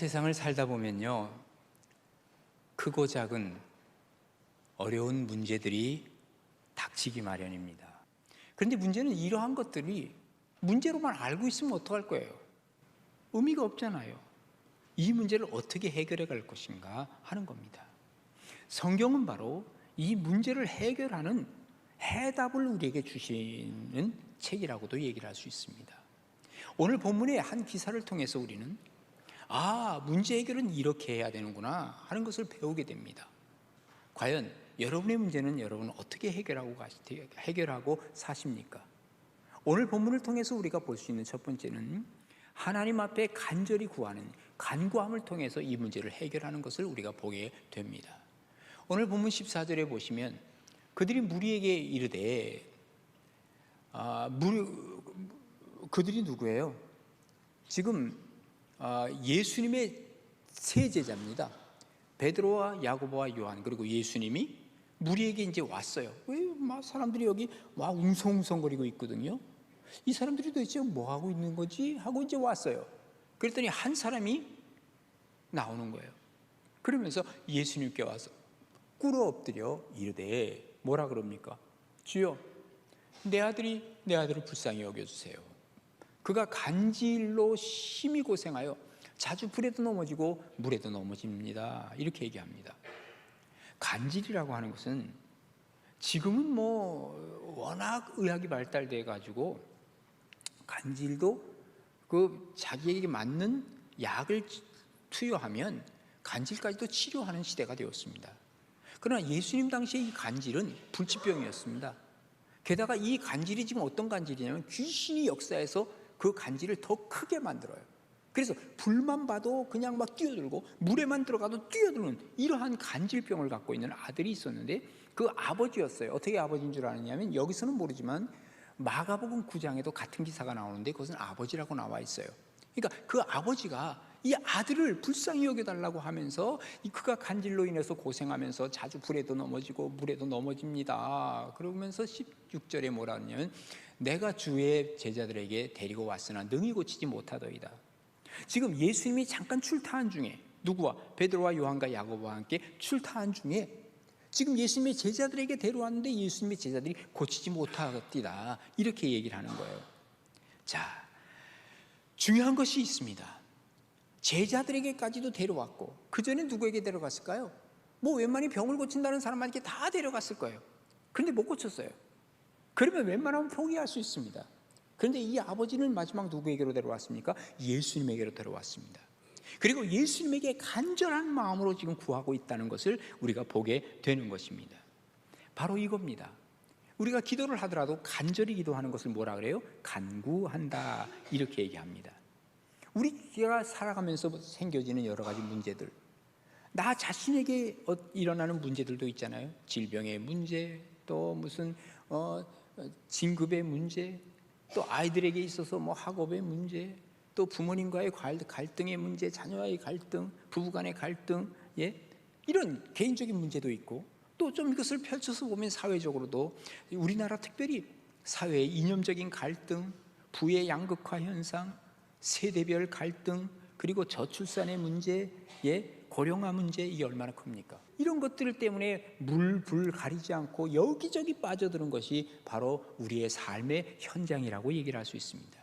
세상을 살다 보면요, 크고 작은 어려운 문제들이 닥치기 마련입니다. 그런데 문제는 이러한 것들이 문제로만 알고 있으면 어떡할 거예요? 의미가 없잖아요. 이 문제를 어떻게 해결해 갈 것인가 하는 겁니다. 성경은 바로 이 문제를 해결하는 해답을 우리에게 주시는 책이라고도 얘기를 할 수 있습니다. 오늘 본문의 한 기사를 통해서 우리는 문제 해결은 이렇게 해야 되는구나 하는 것을 배우게 됩니다. 과연 여러분의 문제는 여러분은 어떻게 해결하고 사십니까? 오늘 본문을 통해서 우리가 볼 수 있는 첫 번째는 하나님 앞에 간절히 구하는 간구함을 통해서 이 문제를 해결하는 것을 우리가 보게 됩니다. 오늘 본문 14절에 보시면 그들이 무리에게 이르되, 그들이 누구예요? 지금 예수님의 세 제자입니다. 베드로와 야고보와 요한, 그리고 예수님이 무리에게 이제 왔어요. 왜 사람들이 여기 웅성웅성거리고 있거든요. 이 사람들이 도대체 뭐 하고 있는 거지? 하고 이제 왔어요. 그랬더니 한 사람이 나오는 거예요. 그러면서 예수님께 와서 꿇어 엎드려 이르되 뭐라 그럽니까? 주여, 내 아들을 불쌍히 여겨주세요. 그가 간질로 심히 고생하여 자주 불에도 넘어지고 물에도 넘어집니다. 이렇게 얘기합니다. 간질이라고 하는 것은 지금은 워낙 의학이 발달돼 가지고 간질도 자기에게 맞는 약을 투여하면 간질까지도 치료하는 시대가 되었습니다. 그러나 예수님 당시에 이 간질은 불치병이었습니다. 게다가 이 간질이 지금 어떤 간질이냐면 귀신이 역사해서 그 간질을 더 크게 만들어요. 그래서 불만 봐도 그냥 막 뛰어들고 물에만 들어가도 뛰어드는 이러한 간질병을 갖고 있는 아들이 있었는데 그 아버지였어요. 어떻게 아버지인 줄 아느냐면 여기서는 모르지만 마가복음 9장에도 같은 기사가 나오는데 그것은 아버지라고 나와 있어요. 그러니까 그 아버지가 이 아들을 불쌍히 여겨달라고 하면서 그가 간질로 인해서 고생하면서 자주 불에도 넘어지고 물에도 넘어집니다. 그러면서 16절에 뭐라 하냐면 내가 주의 제자들에게 데리고 왔으나 능히 고치지 못하더이다. 지금 예수님이 잠깐 출타한 중에 누구와? 베드로와 요한과 야고보와 함께 출타한 중에 지금 예수님의 제자들에게 데려왔는데 예수님의 제자들이 고치지 못하겠다 이렇게 얘기를 하는 거예요. 자, 중요한 것이 있습니다. 제자들에게까지도 데려왔고 그 전에 누구에게 데려갔을까요? 웬만히 병을 고친다는 사람한테 다 데려갔을 거예요. 그런데 못 고쳤어요. 그러면 웬만하면 포기할 수 있습니다. 그런데 이 아버지는 마지막 누구에게로 데려왔습니까? 예수님에게로 데려왔습니다. 그리고 예수님에게 간절한 마음으로 지금 구하고 있다는 것을 우리가 보게 되는 것입니다. 바로 이겁니다. 우리가 기도를 하더라도 간절히 기도하는 것을 뭐라 그래요? 간구한다 이렇게 얘기합니다. 우리가 살아가면서 생겨지는 여러 가지 문제들, 나 자신에게 일어나는 문제들도 있잖아요. 질병의 문제, 또 무슨 진급의 문제, 또 아이들에게 있어서 학업의 문제, 또 부모님과의 갈등의 문제, 자녀와의 갈등, 부부간의 갈등, 이런 개인적인 문제도 있고, 또 좀 이것을 펼쳐서 보면 사회적으로도 우리나라 특별히 사회의 이념적인 갈등, 부의 양극화 현상, 세대별 갈등, 그리고 저출산의 문제, 고령화 문제, 이게 얼마나 큽니까? 이런 것들 때문에 불 가리지 않고 여기저기 빠져드는 것이 바로 우리의 삶의 현장이라고 얘기를 할 수 있습니다.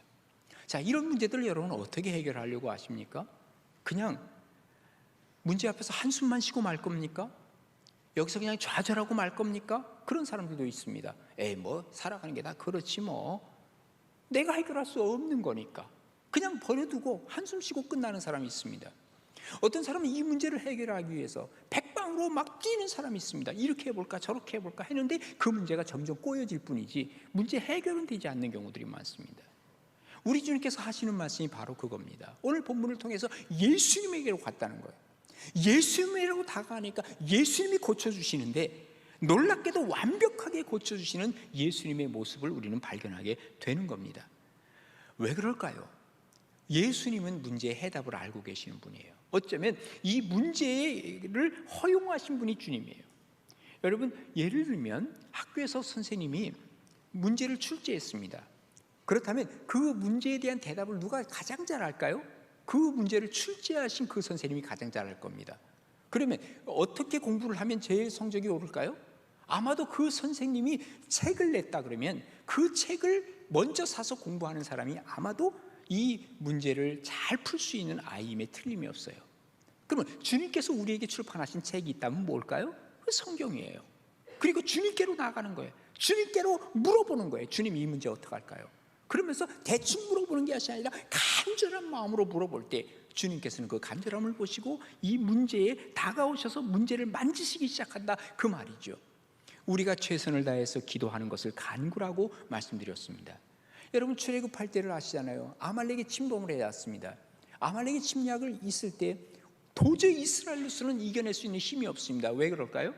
자, 이런 문제들을 여러분은 어떻게 해결하려고 하십니까? 그냥 문제 앞에서 한숨만 쉬고 말 겁니까? 여기서 그냥 좌절하고 말 겁니까? 그런 사람들도 있습니다. 살아가는 게 다 그렇지 내가 해결할 수 없는 거니까 그냥 버려두고 한숨 쉬고 끝나는 사람이 있습니다. 어떤 사람은 이 문제를 해결하기 위해서 백방으로 막 뛰는 사람이 있습니다. 이렇게 해볼까 저렇게 해볼까 했는데 그 문제가 점점 꼬여질 뿐이지 문제 해결은 되지 않는 경우들이 많습니다. 우리 주님께서 하시는 말씀이 바로 그겁니다. 오늘 본문을 통해서 예수님에게로 갔다는 거예요. 예수님에게로 다가가니까 예수님이 고쳐주시는데 놀랍게도 완벽하게 고쳐주시는 예수님의 모습을 우리는 발견하게 되는 겁니다. 왜 그럴까요? 예수님은 문제의 해답을 알고 계시는 분이에요. 어쩌면 이 문제를 허용하신 분이 주님이에요. 여러분, 예를 들면 학교에서 선생님이 문제를 출제했습니다. 그렇다면 그 문제에 대한 대답을 누가 가장 잘 알까요? 그 문제를 출제하신 그 선생님이 가장 잘할 겁니다. 그러면 어떻게 공부를 하면 제일 성적이 오를까요? 아마도 그 선생님이 책을 냈다 그러면 그 책을 먼저 사서 공부하는 사람이 아마도 이 문제를 잘 풀 수 있는 아이임에 틀림이 없어요. 그러면 주님께서 우리에게 출판하신 책이 있다면 뭘까요? 그 성경이에요. 그리고 주님께로 나가는 거예요. 주님께로 물어보는 거예요. 주님, 이 문제 어떻게 할까요? 그러면서 대충 물어보는 게 아니라 간절한 마음으로 물어볼 때 주님께서는 그 간절함을 보시고 이 문제에 다가오셔서 문제를 만지시기 시작한다, 그 말이죠. 우리가 최선을 다해서 기도하는 것을 간구라고 말씀드렸습니다. 여러분, 출애굽할 때를 아시잖아요. 아말렉이 침범을 해왔습니다. 아말렉이 침략을 있을 때 도저히 이스라엘로서는 이겨낼 수 있는 힘이 없습니다. 왜 그럴까요?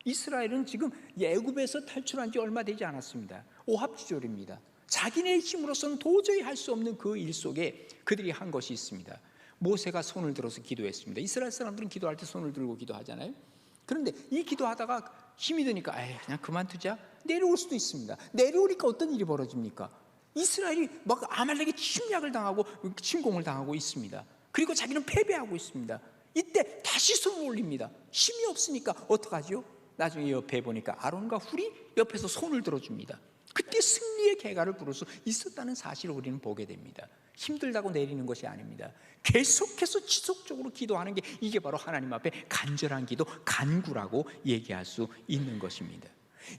이스라엘은 지금 애굽에서 탈출한 지 얼마 되지 않았습니다. 오합지졸입니다. 자기네 힘으로서는 도저히 할 수 없는 그 일 속에 그들이 한 것이 있습니다. 모세가 손을 들어서 기도했습니다. 이스라엘 사람들은 기도할 때 손을 들고 기도하잖아요. 그런데 이 기도하다가 힘이 드니까 그냥 그만두자, 내려올 수도 있습니다. 내려오니까 어떤 일이 벌어집니까? 이스라엘이 막 아말렉의 침략을 당하고 침공을 당하고 있습니다. 그리고 자기는 패배하고 있습니다. 이때 다시 손을 올립니다. 힘이 없으니까 어떡하죠? 나중에 옆에 보니까 아론과 훌이 옆에서 손을 들어줍니다. 그때 승리의 개가를 부를 수 있었다는 사실을 우리는 보게 됩니다. 힘들다고 내리는 것이 아닙니다. 계속해서 지속적으로 기도하는 게, 이게 바로 하나님 앞에 간절한 기도, 간구라고 얘기할 수 있는 것입니다.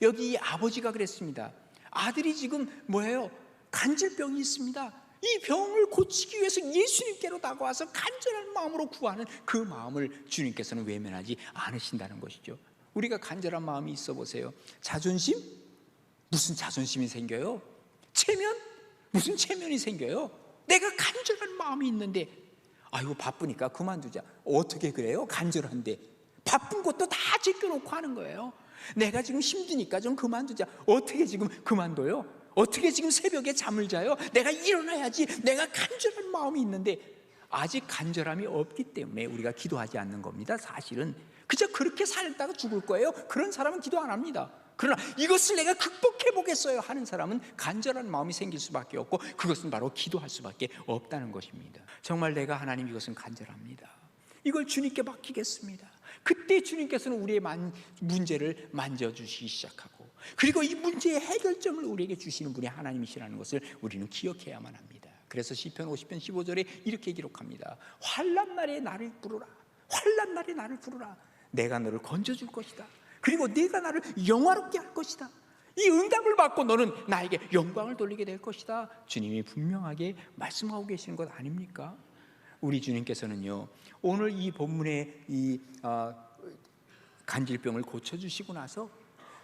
여기 이 아버지가 그랬습니다. 아들이 지금 뭐예요? 간질병이 있습니다. 이 병을 고치기 위해서 예수님께로 다가와서 간절한 마음으로 구하는 그 마음을 주님께서는 외면하지 않으신다는 것이죠. 우리가 간절한 마음이 있어 보세요. 자존심? 무슨 자존심이 생겨요? 체면? 무슨 체면이 생겨요? 내가 간절한 마음이 있는데 아이고 바쁘니까 그만두자. 어떻게 그래요? 간절한데 바쁜 것도 다 제껴놓고 하는 거예요. 내가 지금 힘드니까 좀 그만두자. 어떻게 지금 그만둬요? 어떻게 지금 새벽에 잠을 자요? 내가 일어나야지. 내가 간절한 마음이 있는데 아직 간절함이 없기 때문에 우리가 기도하지 않는 겁니다. 사실은 그저 그렇게 살다가 죽을 거예요. 그런 사람은 기도 안 합니다. 그러나 이것을 내가 극복해 보겠어요 하는 사람은 간절한 마음이 생길 수밖에 없고, 그것은 바로 기도할 수밖에 없다는 것입니다. 정말 내가 하나님 이것은 간절합니다. 이걸 주님께 맡기겠습니다. 그때 주님께서는 우리의 문제를 만져주시기 시작하고, 그리고 이 문제의 해결점을 우리에게 주시는 분이 하나님이시라는 것을 우리는 기억해야만 합니다. 그래서 시편 50편 15절에 이렇게 기록합니다. 환난 날에 나를 부르라. 환난 날에 나를 부르라. 내가 너를 건져줄 것이다. 그리고 네가 나를 영화롭게 할 것이다. 이 응답을 받고 너는 나에게 영광을 돌리게 될 것이다. 주님이 분명하게 말씀하고 계시는 것 아닙니까? 우리 주님께서는요, 오늘 이 본문의 이 간질병을 고쳐주시고 나서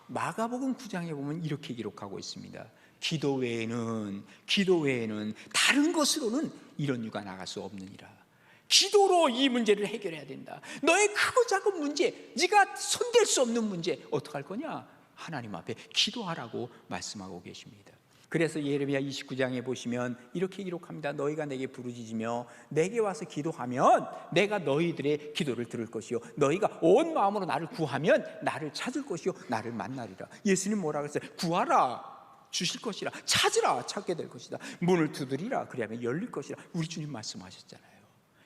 마가복음 9장에 보면 이렇게 기록하고 있습니다. 기도 외에는 다른 것으로는 이런 유가 나갈 수 없느니라. 기도로 이 문제를 해결해야 된다. 너의 크고 작은 문제, 네가 손댈 수 없는 문제 어떡할 거냐? 하나님 앞에 기도하라고 말씀하고 계십니다. 그래서 예레미야 29장에 보시면 이렇게 기록합니다. 너희가 내게 부르짖으며 내게 와서 기도하면 내가 너희들의 기도를 들을 것이요, 너희가 온 마음으로 나를 구하면 나를 찾을 것이요, 나를 만나리라. 예수님 뭐라 그랬어요? 구하라, 주실 것이라. 찾으라, 찾게 될 것이다. 문을 두드리라, 그리하면 열릴 것이라. 우리 주님 말씀하셨잖아요.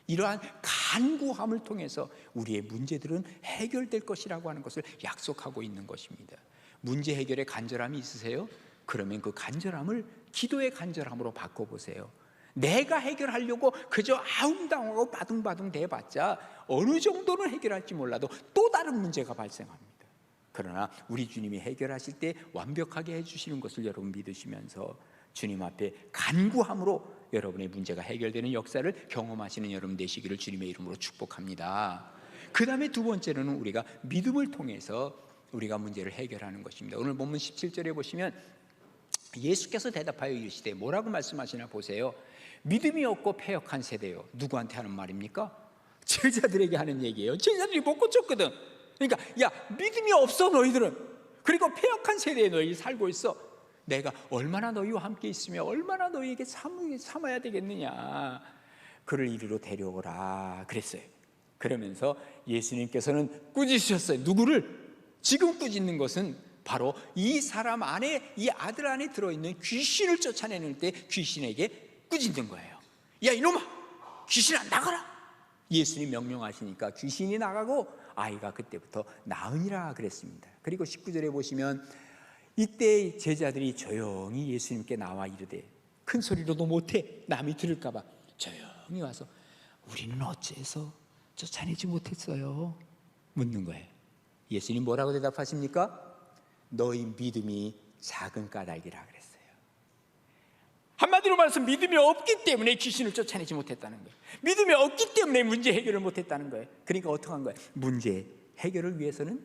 이러한 간구함을 통해서 우리의 문제들은 해결될 것이라고 하는 것을 약속하고 있는 것입니다. 문제 해결에 간절함이 있으세요? 그러면 그 간절함을 기도의 간절함으로 바꿔보세요. 내가 해결하려고 그저 아웅다웅하고 바둥바둥 대봤자 어느 정도는 해결할지 몰라도 또 다른 문제가 발생합니다. 그러나 우리 주님이 해결하실 때 완벽하게 해주시는 것을 여러분 믿으시면서 주님 앞에 간구함으로 여러분의 문제가 해결되는 역사를 경험하시는 여러분 되시기를 주님의 이름으로 축복합니다. 그 다음에 두 번째로는 우리가 믿음을 통해서 우리가 문제를 해결하는 것입니다. 오늘 본문 17절에 보시면 예수께서 대답하여 이르시되, 뭐라고 말씀하시나 보세요. 믿음이 없고 패역한 세대요. 누구한테 하는 말입니까? 제자들에게 하는 얘기예요. 제자들이 못 고쳤거든. 그러니까 야, 믿음이 없어 너희들은. 그리고 패역한 세대에 너희 살고 있어. 내가 얼마나 너희와 함께 있으며 얼마나 너희에게 참아야 되겠느냐. 그를 이리로 데려오라 그랬어요. 그러면서 예수님께서는 꾸짖으셨어요. 누구를? 지금 꾸짖는 것은 바로 이 사람 안에, 이 아들 안에 들어있는 귀신을 쫓아내는 때 귀신에게 꾸짖는 거예요. 야 이놈아, 귀신아 나가라. 예수님 명령하시니까 귀신이 나가고 아이가 그때부터 나으니라 그랬습니다. 그리고 19절에 보시면 이때 제자들이 조용히 예수님께 나와 이르되, 큰 소리로도 못해 남이 들을까 봐 조용히 와서 우리는 어째서 쫓아내지 못했어요? 묻는 거예요. 예수님 뭐라고 대답하십니까? 너희 믿음이 작은 까닭이라 그랬어요. 한마디로 말해서 믿음이 없기 때문에 귀신을 쫓아내지 못했다는 거예요. 믿음이 없기 때문에 문제 해결을 못했다는 거예요. 그러니까 어떻게 한 거예요? 문제 해결을 위해서는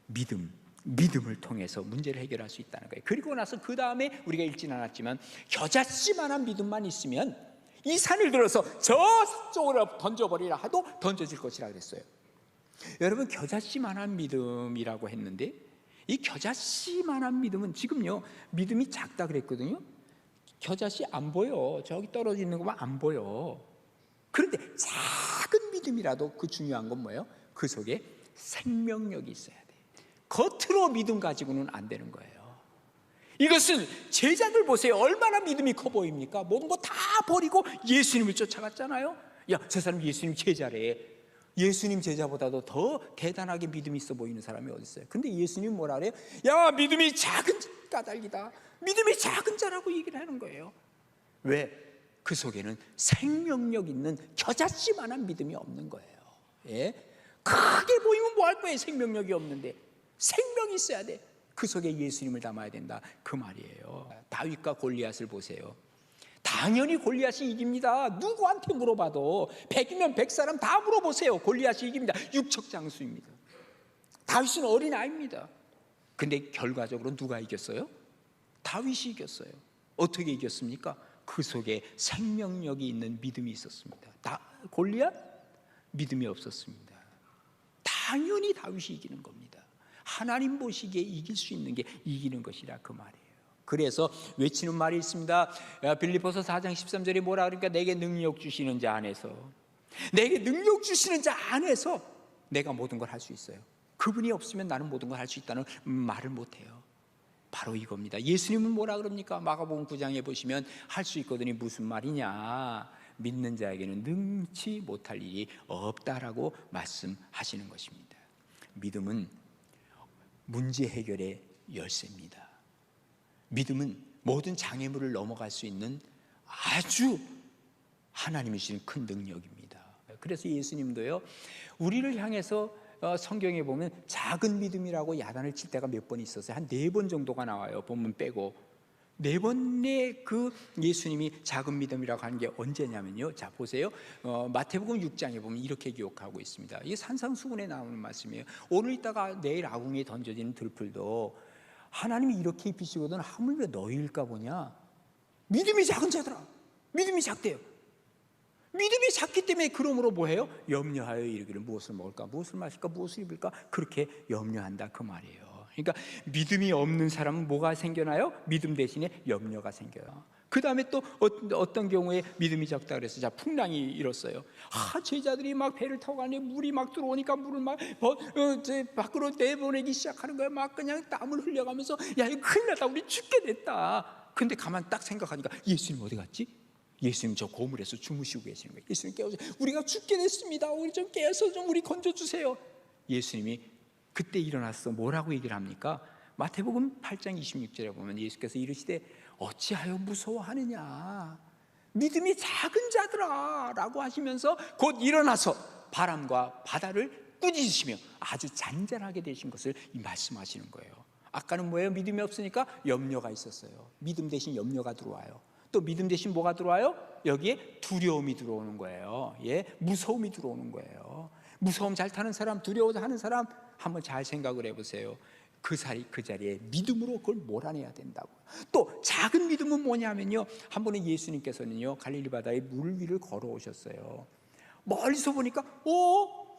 믿음을 통해서 문제를 해결할 수 있다는 거예요. 그리고 나서 그 다음에 우리가 읽진 않았지만 겨자씨만한 믿음만 있으면 이 산을 들어서 저쪽으로 던져버리라 하도 던져질 것이라 그랬어요. 여러분, 겨자씨만한 믿음이라고 했는데 이 겨자씨만한 믿음은 지금요, 믿음이 작다 그랬거든요. 겨자씨 안 보여. 저기 떨어져 있는 것만 안 보여. 그런데 작은 믿음이라도 그 중요한 건 뭐예요? 그 속에 생명력이 있어야 돼. 겉으로 믿음 가지고는 안 되는 거예요. 이것은 제자들 보세요. 얼마나 믿음이 커 보입니까? 모든 거 다 버리고 예수님을 쫓아갔잖아요. 야, 저 사람 예수님 제자래. 예수님 제자보다도 더 대단하게 믿음이 있어 보이는 사람이 어디 있어요? 근데 예수님 뭐라 그래요? 야, 믿음이 작은 까닭이다. 믿음이 작은 자라고 얘기를 하는 거예요. 왜? 그 속에는 생명력 있는 겨자씨만한 믿음이 없는 거예요. 예? 크게 보이면 뭐 할 거예요? 생명력이 없는데. 생명이 있어야 돼. 그 속에 예수님을 담아야 된다, 그 말이에요. 다윗과 골리앗을 보세요. 당연히 골리앗이 이깁니다. 누구한테 물어봐도 100이면 100사람 다 물어보세요. 골리앗이 이깁니다. 육척장수입니다. 다윗은 어린아이입니다. 근데 결과적으로 누가 이겼어요? 다윗이 이겼어요. 어떻게 이겼습니까? 그 속에 생명력이 있는 믿음이 있었습니다. 골리앗? 믿음이 없었습니다. 당연히 다윗이 이기는 겁니다. 하나님 보시기에 이길 수 있는 게 이기는 것이라 그 말이에요. 그래서 외치는 말이 있습니다. 빌립보서 4장 13절에 뭐라 그러니까 내게 능력 주시는 자 안에서, 내게 능력 주시는 자 안에서 내가 모든 걸 할 수 있어요. 그분이 없으면 나는 모든 걸 할 수 있다는 말을 못해요. 바로 이겁니다. 예수님은 뭐라 그럽니까? 마가복음 9장에 보시면 할 수 있거든요. 무슨 말이냐? 믿는 자에게는 능치 못할 일이 없다라고 말씀하시는 것입니다. 믿음은 문제 해결의 열쇠입니다. 믿음은 모든 장애물을 넘어갈 수 있는 아주 하나님이 주신 큰 능력입니다. 그래서 예수님도요, 우리를 향해서 성경에 보면 작은 믿음이라고 야단을 칠 때가 몇 번 있었어요. 한 4번 정도가 나와요. 본문 빼고. 4번의 그 예수님이 작은 믿음이라고 하는 게 언제냐면요. 자, 보세요. 마태복음 6장에 보면 이렇게 기록하고 있습니다. 이게 산상수훈에 나오는 말씀이에요. 오늘 있다가 내일 아궁이에 던져지는 들풀도 하나님이 이렇게 입히시거든 하물며 너희일까 보냐. 믿음이 작은 자들아, 믿음이 작대요. 믿음이 작기 때문에 그러므로 뭐해요? 염려하여 이르기를 무엇을 먹을까, 무엇을 마실까, 무엇을 입을까, 그렇게 염려한다 그 말이에요. 그러니까 믿음이 없는 사람은 뭐가 생겨나요? 믿음 대신에 염려가 생겨요. 그 다음에 또 어떤 경우에 믿음이 적다 그래서 자, 풍랑이 일었어요. 제자들이 막 배를 타고 가는데 물이 막 들어오니까 물을 막 밖으로 내보내기 시작하는 거예요. 막 그냥 땀을 흘려가면서 야, 이거 큰일 났다, 우리 죽게 됐다. 근데 가만 딱 생각하니까 예수님 어디 갔지? 예수님 저 고물에서 주무시고 계시는 거예요. 예수님 깨워주세요. 우리가 죽게 됐습니다. 우리 좀 깨워서 좀 우리 건져주세요. 예수님이 그때 일어나서 뭐라고 얘기를 합니까? 마태복음 8장 26절에 보면 예수께서 이르시되 어찌하여 무서워하느냐, 믿음이 작은 자들아 라고 하시면서 곧 일어나서 바람과 바다를 꾸짖으시며 아주 잔잔하게 되신 것을 말씀하시는 거예요. 아까는 뭐예요? 믿음이 없으니까 염려가 있었어요. 믿음 대신 염려가 들어와요. 또 믿음 대신 뭐가 들어와요? 여기에 두려움이 들어오는 거예요. 예, 무서움이 들어오는 거예요. 무서움 잘 타는 사람, 두려워하는 사람 한번 잘 생각을 해보세요. 그 자리에 믿음으로 그걸 몰아내야 된다고. 또 작은 믿음은 뭐냐면요, 한 번은 예수님께서는요 갈릴리 바다에 물 위를 걸어오셨어요. 멀리서 보니까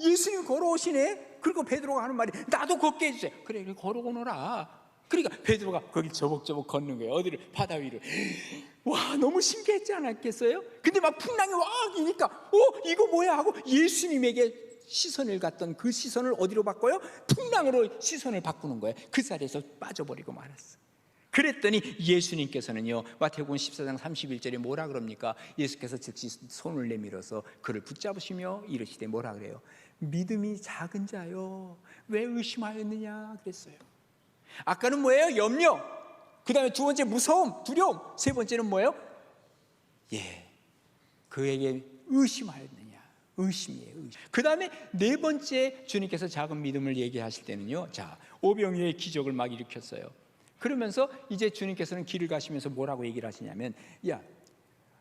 예수님 걸어오시네. 그리고 베드로가 하는 말이 나도 걷게 해주세요. 그래 걸어오너라. 그러니까 베드로가 거기 저벅저벅 걷는 거예요. 어디를? 바다 위를. 와, 너무 신기했지 않았겠어요? 근데 막 풍랑이 와 기니까 이거 뭐야 하고 예수님에게 시선을 갖던 그 시선을 어디로 바꿔요? 풍랑으로 시선을 바꾸는 거예요. 그 자리에서 빠져버리고 말았어. 그랬더니 예수님께서는요, 마태복음 14장 31절에 뭐라 그럽니까? 예수께서 즉시 손을 내밀어서 그를 붙잡으시며 이르시되 뭐라 그래요? 믿음이 작은 자요, 왜 의심하였느냐 그랬어요. 아까는 뭐예요? 염려. 그 다음에 두 번째 무서움, 두려움. 세 번째는 뭐예요? 그에게 의심하였느냐. 의심이에요, 의심. 그 다음에 네 번째 주님께서 작은 믿음을 얘기하실 때는요, 자, 오병이어의 기적을 막 일으켰어요. 그러면서 이제 주님께서는 길을 가시면서 뭐라고 얘기를 하시냐면, 야,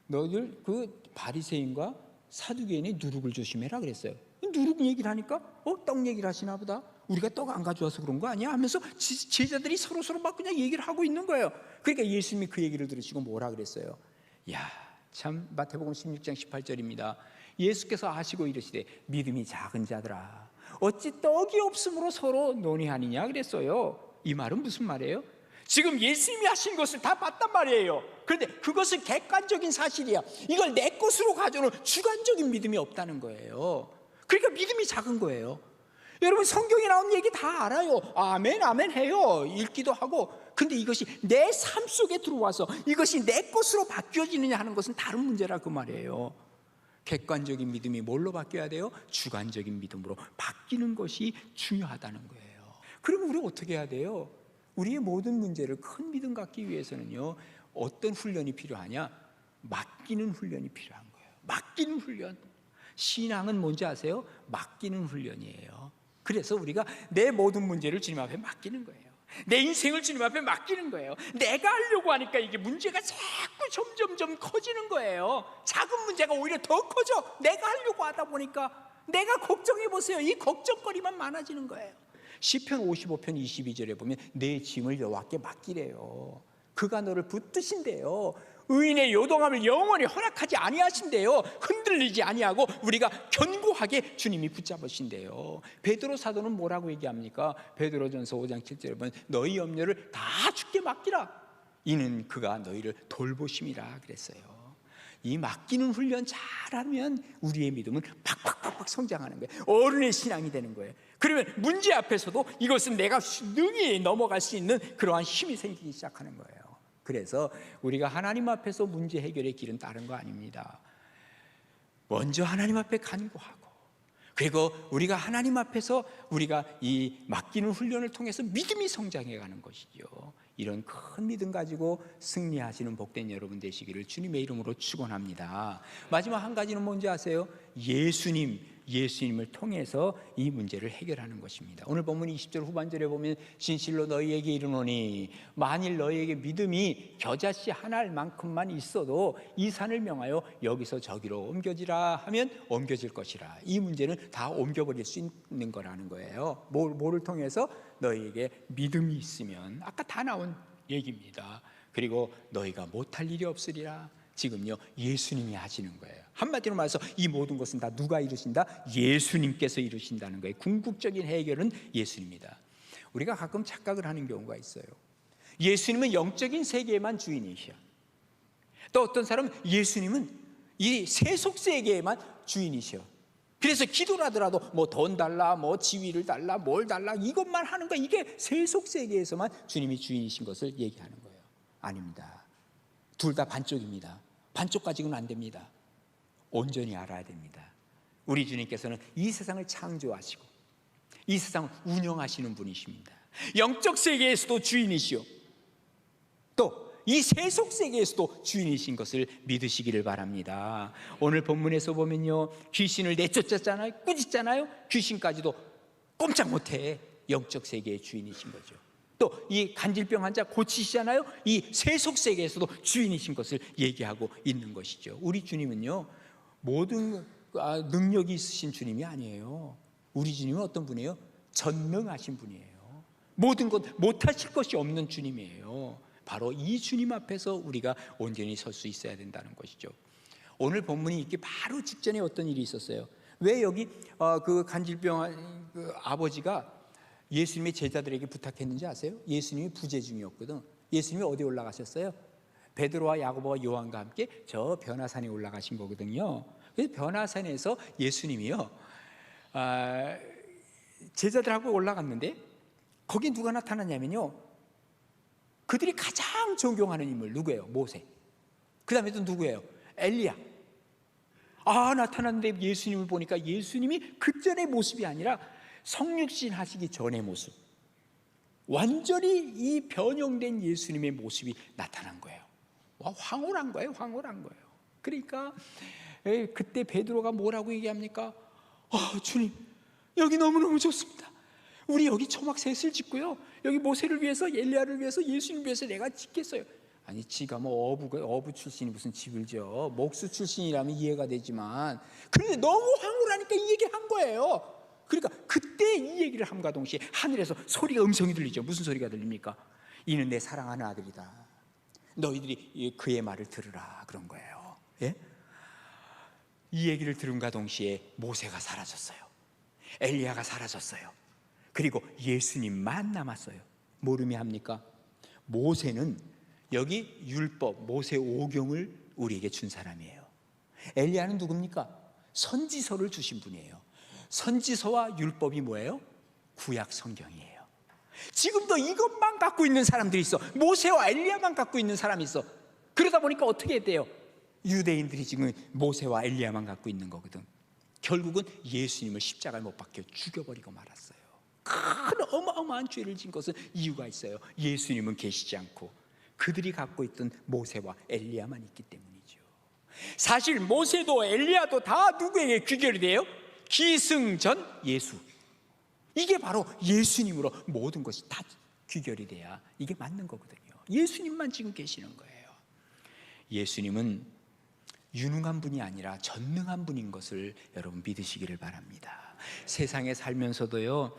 너희들 그 바리새인과 사두개인의 누룩을 조심해라 그랬어요. 누룩 얘기를 하니까 떡 얘기를 하시나 보다, 우리가 떡 안 가져와서 그런 거 아니야 하면서 제자들이 서로 막 그냥 얘기를 하고 있는 거예요. 그러니까 예수님이 그 얘기를 들으시고 뭐라 그랬어요? 야, 참, 마태복음 16장 18절입니다. 예수께서 아시고 이르시되 믿음이 작은 자들아, 어찌 떡이 없으므로 서로 논의하느냐 그랬어요. 이 말은 무슨 말이에요? 지금 예수님이 하신 것을 다 봤단 말이에요. 그런데 그것은 객관적인 사실이야. 이걸 내 것으로 가져오는 주관적인 믿음이 없다는 거예요. 그러니까 믿음이 작은 거예요. 여러분, 성경에 나온 얘기 다 알아요. 아멘 아멘 해요. 읽기도 하고. 근데 이것이 내 삶 속에 들어와서 이것이 내 것으로 바뀌어지느냐 하는 것은 다른 문제라 그 말이에요. 객관적인 믿음이 뭘로 바뀌어야 돼요? 주관적인 믿음으로 바뀌는 것이 중요하다는 거예요. 그러면 우리 어떻게 해야 돼요? 우리의 모든 문제를 큰 믿음 갖기 위해서는요, 어떤 훈련이 필요하냐? 맡기는 훈련이 필요한 거예요. 맡기는 훈련. 신앙은 뭔지 아세요? 맡기는 훈련이에요. 그래서 우리가 내 모든 문제를 주님 앞에 맡기는 거예요. 내 인생을 주님 앞에 맡기는 거예요. 내가 하려고 하니까 이게 문제가 자꾸 점점점 커지는 거예요. 작은 문제가 오히려 더 커져. 내가 하려고 하다 보니까. 내가 걱정해 보세요. 이 걱정거리만 많아지는 거예요. 시편 55편 22절에 보면 내 짐을 여호와께 맡기래요. 그가 너를 붙드신대요. 의인의 요동함을 영원히 허락하지 아니하신대요. 흔들리지 아니하고 우리가 견고하게 주님이 붙잡으신대요. 베드로 사도는 뭐라고 얘기합니까? 베드로전서 5장 7절에 보면 너희 염려를 다 주께 맡기라. 이는 그가 너희를 돌보심이라 그랬어요. 이 맡기는 훈련 잘하면 우리의 믿음은 팍팍팍팍 성장하는 거예요. 어른의 신앙이 되는 거예요. 그러면 문제 앞에서도 이것은 내가 능히 넘어갈 수 있는 그러한 힘이 생기기 시작하는 거예요. 그래서 우리가 하나님 앞에서 문제 해결의 길은 다른 거 아닙니다. 먼저 하나님 앞에 간구하고, 그리고 우리가 하나님 앞에서 우리가 이 맡기는 훈련을 통해서 믿음이 성장해가는 것이죠. 이런 큰 믿음 가지고 승리하시는 복된 여러분 되시기를 주님의 이름으로 축원합니다. 마지막 한 가지는 뭔지 아세요? 예수님을 통해서 이 문제를 해결하는 것입니다. 오늘 본문 20절 후반절에 보면 진실로 너희에게 이르노니 만일 너희에게 믿음이 겨자씨 한 알만큼만 있어도 이 산을 명하여 여기서 저기로 옮겨지라 하면 옮겨질 것이라. 이 문제는 다 옮겨버릴 수 있는 거라는 거예요. 뭐를 통해서? 너희에게 믿음이 있으면. 아까 다 나온 얘기입니다. 그리고 너희가 못할 일이 없으리라. 지금요, 예수님이 하시는 거예요. 한마디로 말해서 이 모든 것은 다 누가 이루신다? 예수님께서 이루신다는 거예요. 궁극적인 해결은 예수님입니다. 우리가 가끔 착각을 하는 경우가 있어요. 예수님은 영적인 세계에만 주인이셔. 또 어떤 사람은 예수님은 이 세속 세계에만 주인이셔. 그래서 기도를 하더라도 뭐 돈 달라, 뭐 지위를 달라, 뭘 달라, 이것만 하는 거, 이게 세속 세계에서만 주님이 주인이신 것을 얘기하는 거예요. 아닙니다. 둘 다 반쪽입니다. 반쪽 가지고는 안 됩니다. 온전히 알아야 됩니다. 우리 주님께서는 이 세상을 창조하시고 이 세상을 운영하시는 분이십니다. 영적 세계에서도 주인이시오, 또 이 세속 세계에서도 주인이신 것을 믿으시기를 바랍니다. 오늘 본문에서 보면요, 귀신을 내쫓았잖아요. 꾸짖잖아요. 귀신까지도 꼼짝 못해 영적 세계의 주인이신 거죠. 또 이 간질병 환자 고치시잖아요. 이 세속 세계에서도 주인이신 것을 얘기하고 있는 것이죠. 우리 주님은요, 모든 능력이 있으신 주님이 아니에요. 우리 주님은 어떤 분이에요? 전능하신 분이에요. 모든 것 못하실 것이 없는 주님이에요. 바로 이 주님 앞에서 우리가 온전히 설 수 있어야 된다는 것이죠. 오늘 본문이 있기 바로 직전에 어떤 일이 있었어요. 왜 여기 그 간질병 그 아버지가 예수님의 제자들에게 부탁했는지 아세요? 예수님이 부재 중이었거든. 예수님이 어디 올라가셨어요? 베드로와 야고보와 요한과 함께 저 변화산에 올라가신 거거든요. 그래서 변화산에서 예수님이요, 제자들하고 올라갔는데 거기 누가 나타났냐면요, 그들이 가장 존경하는 인물 누구예요? 모세. 그 다음에 또 누구예요? 엘리야. 나타났는데 예수님을 보니까 예수님이 그전의 모습이 아니라 성육신 하시기 전의 모습, 완전히 이 변형된 예수님의 모습이 나타난 거예요. 황홀한 거예요. 황홀한 거예요. 그러니까 그때 베드로가 뭐라고 얘기합니까? 주님, 여기 너무너무 좋습니다. 우리 여기 초막셋을 짓고요, 여기 모세를 위해서, 엘리야를 위해서, 예수님을 위해서 내가 짓겠어요. 아니, 지가 뭐 어부 출신이 무슨 집을 지어. 목수 출신이라면 이해가 되지만, 그런데 너무 황홀하니까 이 얘기를 한 거예요. 그러니까 그때 이 얘기를 함과 동시에 하늘에서 소리가, 음성이 들리죠. 무슨 소리가 들립니까? 이는 내 사랑하는 아들이다. 너희들이 그의 말을 들으라. 그런 거예요. 예? 이 얘기를 들음과 동시에 모세가 사라졌어요. 엘리야가 사라졌어요. 그리고 예수님만 남았어요. 뭘 의미합니까? 모세는 여기 율법, 모세 오경을 우리에게 준 사람이에요. 엘리야는 누굽니까? 선지서를 주신 분이에요. 선지서와 율법이 뭐예요? 구약 성경이에요. 지금도 이것만 갖고 있는 사람들이 있어. 모세와 엘리야만 갖고 있는 사람이 있어. 그러다 보니까 어떻게 돼요? 유대인들이 지금 모세와 엘리야만 갖고 있는 거거든. 결국은 예수님을 십자가에 못 박혀 죽여버리고 말았어요. 큰 어마어마한 죄를 진 것은 이유가 있어요. 예수님은 계시지 않고 그들이 갖고 있던 모세와 엘리야만 있기 때문이죠. 사실 모세도 엘리야도 다 누구에게 귀결이 돼요? 기승전 예수. 이게 바로 예수님으로 모든 것이 다 귀결이 돼야 이게 맞는 거거든요. 예수님만 지금 계시는 거예요. 예수님은 유능한 분이 아니라 전능한 분인 것을 여러분 믿으시기를 바랍니다. 세상에 살면서도요,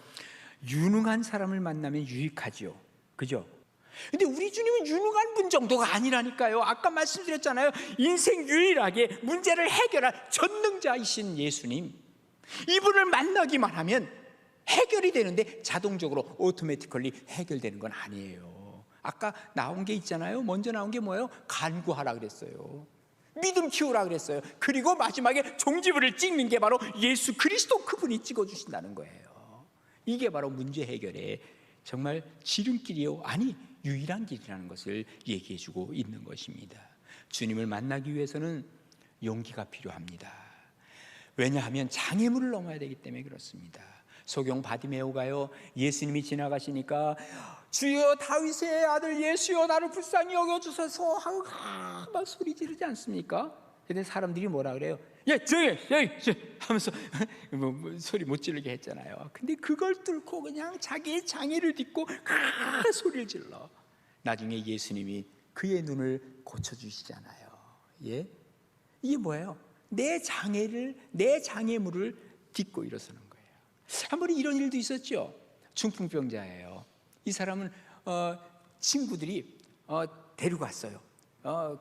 유능한 사람을 만나면 유익하지요. 그죠? 근데 우리 주님은 유능한 분 정도가 아니라니까요. 아까 말씀드렸잖아요. 인생 유일하게 문제를 해결할 전능자이신 예수님, 이분을 만나기만 하면 해결이 되는데 자동적으로 오토매티컬리 해결되는 건 아니에요. 아까 나온 게 있잖아요. 먼저 나온 게 뭐예요? 간구하라 그랬어요. 믿음 키우라 그랬어요. 그리고 마지막에 종지부를 찍는 게 바로 예수 그리스도, 그분이 찍어주신다는 거예요. 이게 바로 문제 해결의 정말 지름길이요, 아니 유일한 길이라는 것을 얘기해주고 있는 것입니다. 주님을 만나기 위해서는 용기가 필요합니다. 왜냐하면 장애물을 넘어야 되기 때문에 그렇습니다. 소경 바디메오가요, 예수님이 지나가시니까 주여 다윗의 아들 예수여 나를 불쌍히 여겨주소서 하고 막 소리 지르지 않습니까? 근데 사람들이 뭐라 그래요? 저기 하면서 소리 못 지르게 했잖아요. 근데 그걸 뚫고 그냥 자기의 장애를 딛고 소리를 질러. 나중에 예수님이 그의 눈을 고쳐주시잖아요. 예? 이게 뭐예요? 내 장애물을 딛고 일어서는 거예요. 한 번에 이런 일도 있었죠. 중풍병자예요. 이 사람은 친구들이 데려갔어요.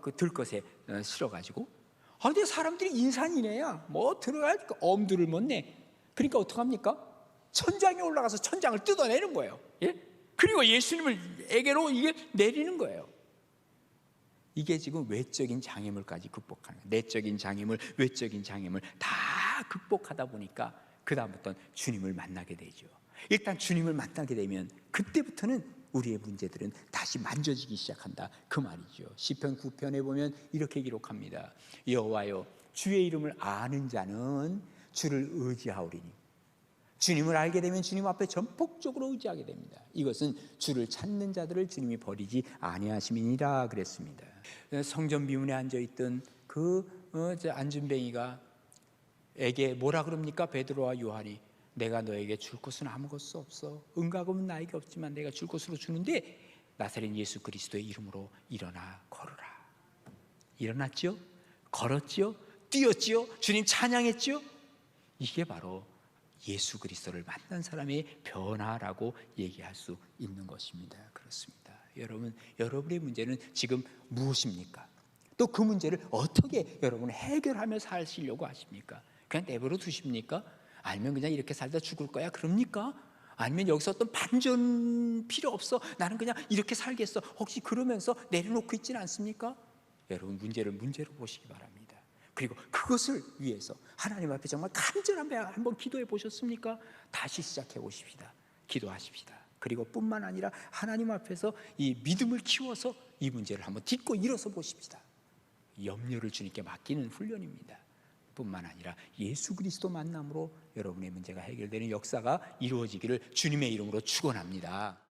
그 들것에 실어가지고. 근데 사람들이 인산이네야. 뭐 들어갈 엄두를 못 내. 그러니까 어떡합니까? 천장에 올라가서 천장을 뜯어내는 거예요. 예? 그리고 예수님에게로 이게 내리는 거예요. 이게 지금 외적인 장애물까지 극복하는 거예요. 내적인 장애물, 외적인 장애물 다 극복하다 보니까 그 다음부터는 주님을 만나게 되죠. 일단 주님을 만나게 되면 그때부터는 우리의 문제들은 다시 만져지기 시작한다, 그 말이죠. 시편 9편에 보면 이렇게 기록합니다. 여호와여 주의 이름을 아는 자는 주를 의지하오리니. 주님을 알게 되면 주님 앞에 전폭적으로 의지하게 됩니다. 이것은 주를 찾는 자들을 주님이 버리지 아니하심이니라 그랬습니다. 성전 비문에 앉아있던 그 안준뱅이가 에게 뭐라 그럽니까? 베드로와 요한이 내가 너에게 줄 것은 아무것도 없어. 은과금은 나에게 없지만 내가 줄 것으로 주는데 나사렛 예수 그리스도의 이름으로 일어나 걸어라. 일어났죠? 걸었죠? 뛰었죠? 주님 찬양했죠? 이게 바로 예수 그리스도를 만난 사람의 변화라고 얘기할 수 있는 것입니다. 그렇습니다. 여러분, 여러분의 문제는 지금 무엇입니까? 또 그 문제를 어떻게 여러분 해결하며 사시려고 하십니까? 그냥 내버려 두십니까? 아니면 그냥 이렇게 살다 죽을 거야 그럽니까? 아니면 여기서 어떤 반전 필요 없어, 나는 그냥 이렇게 살겠어, 혹시 그러면서 내려놓고 있지는 않습니까? 여러분, 문제를 문제로 보시기 바랍니다. 그리고 그것을 위해서 하나님 앞에 정말 간절한 한번 기도해 보셨습니까? 다시 시작해 보십시다. 기도하십시다. 그리고 뿐만 아니라 하나님 앞에서 이 믿음을 키워서 이 문제를 한번 딛고 일어서 보십시다. 염려를 주님께 맡기는 훈련입니다. 뿐만 아니라 예수 그리스도 만남으로 여러분의 문제가 해결되는 역사가 이루어지기를 주님의 이름으로 축원합니다.